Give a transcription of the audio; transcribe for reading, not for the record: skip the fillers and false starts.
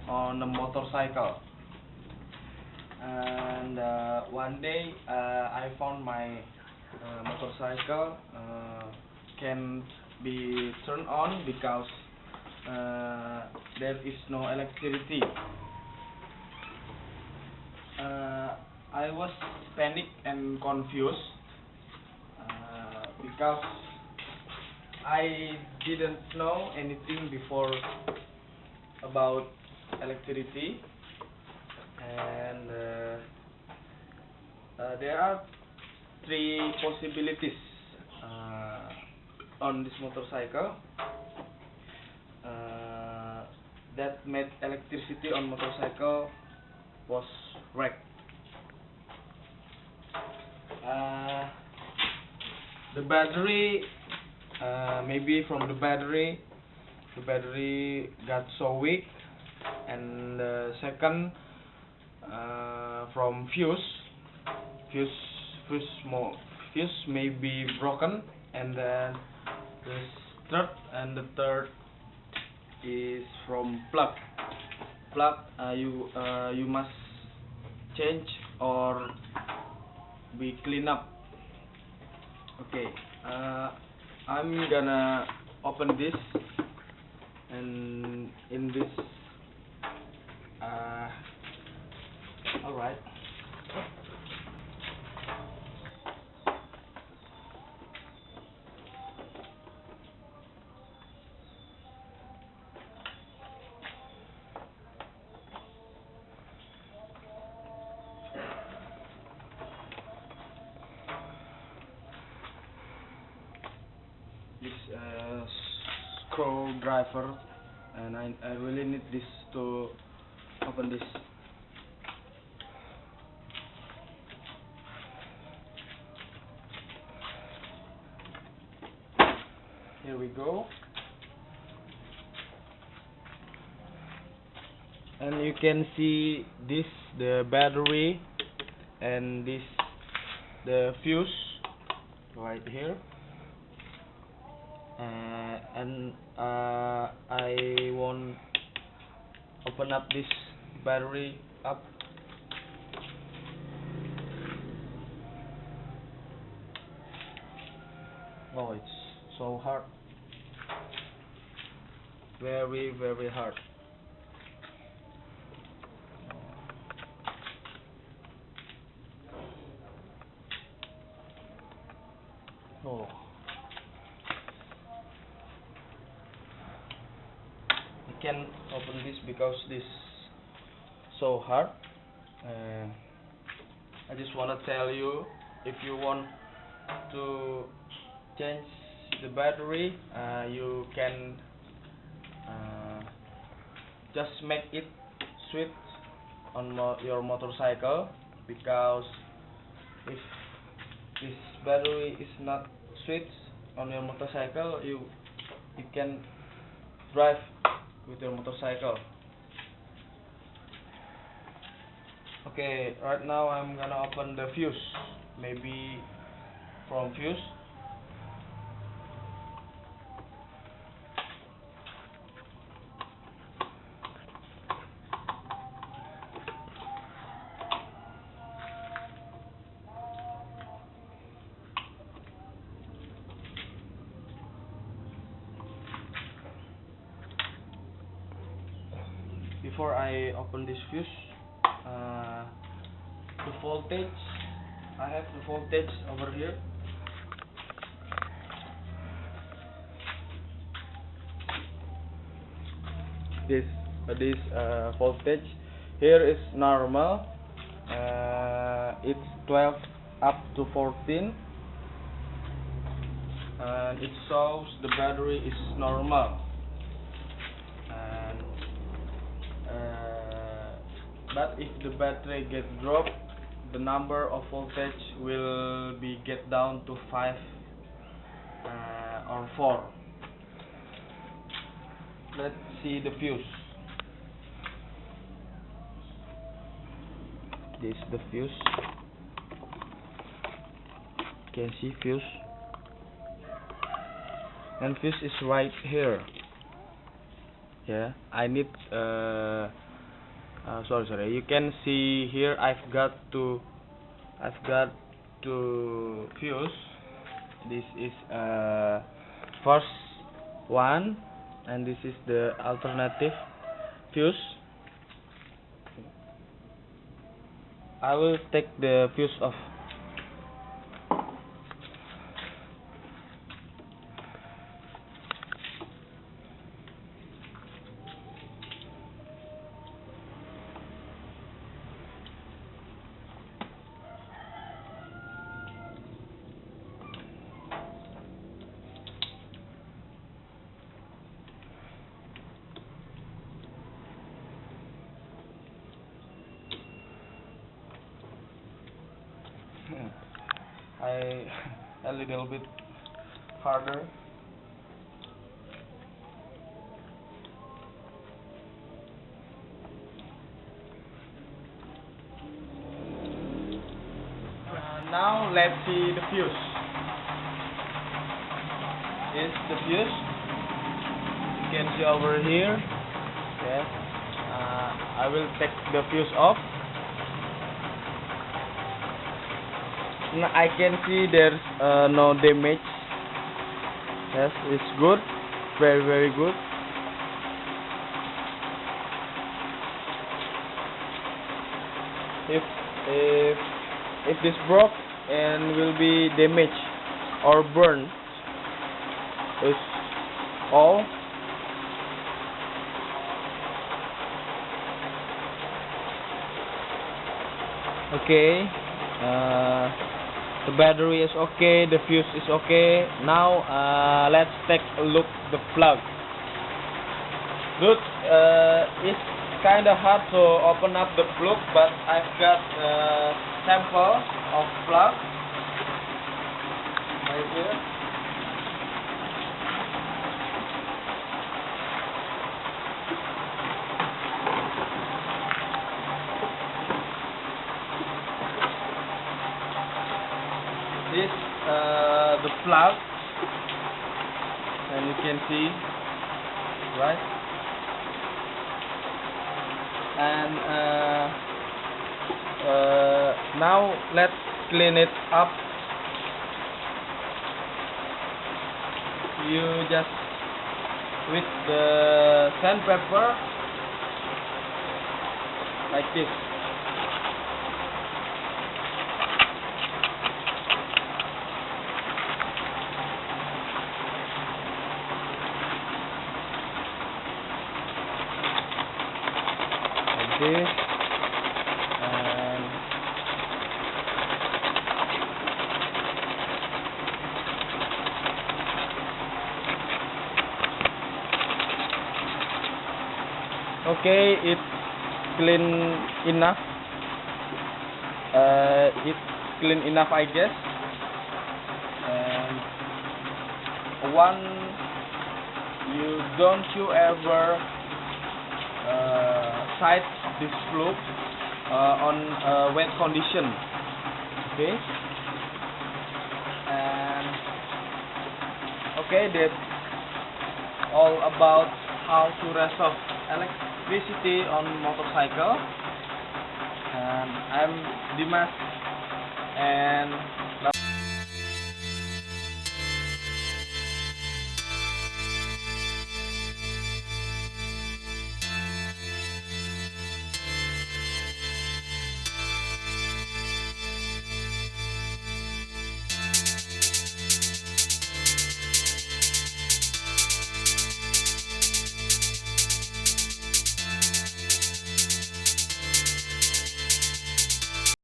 on a motorcycle. And one day I found my motorcycle can be turned on because there is no electricity. I was panic and confused because I didn't know anything before about electricity, and there are three possibilities on this motorcycle that made electricity on motorcycle was wrecked. The battery, maybe from the battery got so weak, and second, from fuse may be broken, and then the third is from plug. You must change or be clean up. Okay, I'm gonna open this, and in this alright. This screwdriver, and I really need this to open this. Here we go, and you can see this, the battery, and this, the fuse right here. And I won't open up this battery up. Oh, it's so hard, very hard. Oh, I can't open this because this so hard. I just want to tell you, if you want to change the battery, you can just make it switch on your motorcycle, because if this battery is not switched on your motorcycle, you can drive with your motorcycle. Okay, right now I'm gonna open the fuse, maybe from fuse. Before I open this fuse, the voltage, I have the voltage over here. This voltage here is normal. It's 12 up to 14, and it shows the battery is normal. But if the battery get dropped, the number of voltage will be get down to 5 or 4. Let's see the fuse. This is the fuse. You can see fuse, and fuse is right here. Yeah, I need sorry, you can see here I've got two fuse. This is first one, and this is the alternative fuse. I will take the fuse off. I a little bit harder. Now let's see the fuse. Is the fuse? You can see over here. Yes. I will take the fuse off. I can see there's no damage. Yes, it's good, very good. If this broke and will be damaged or burned, is all. Okay. The battery is okay, the fuse is okay. Now let's take a look the plug. Look, it's kinda hard to open up the plug, but I've got a sample of plug right here. This the plug, and you can see, right? And now let's clean it up. You just with the sandpaper like this. This and okay, it's clean enough. It's clean enough, I guess. And don't you ever sight this plug on wet condition. Okay, and okay, that's all about how to resolve electricity on motorcycle. And I'm Dimas, and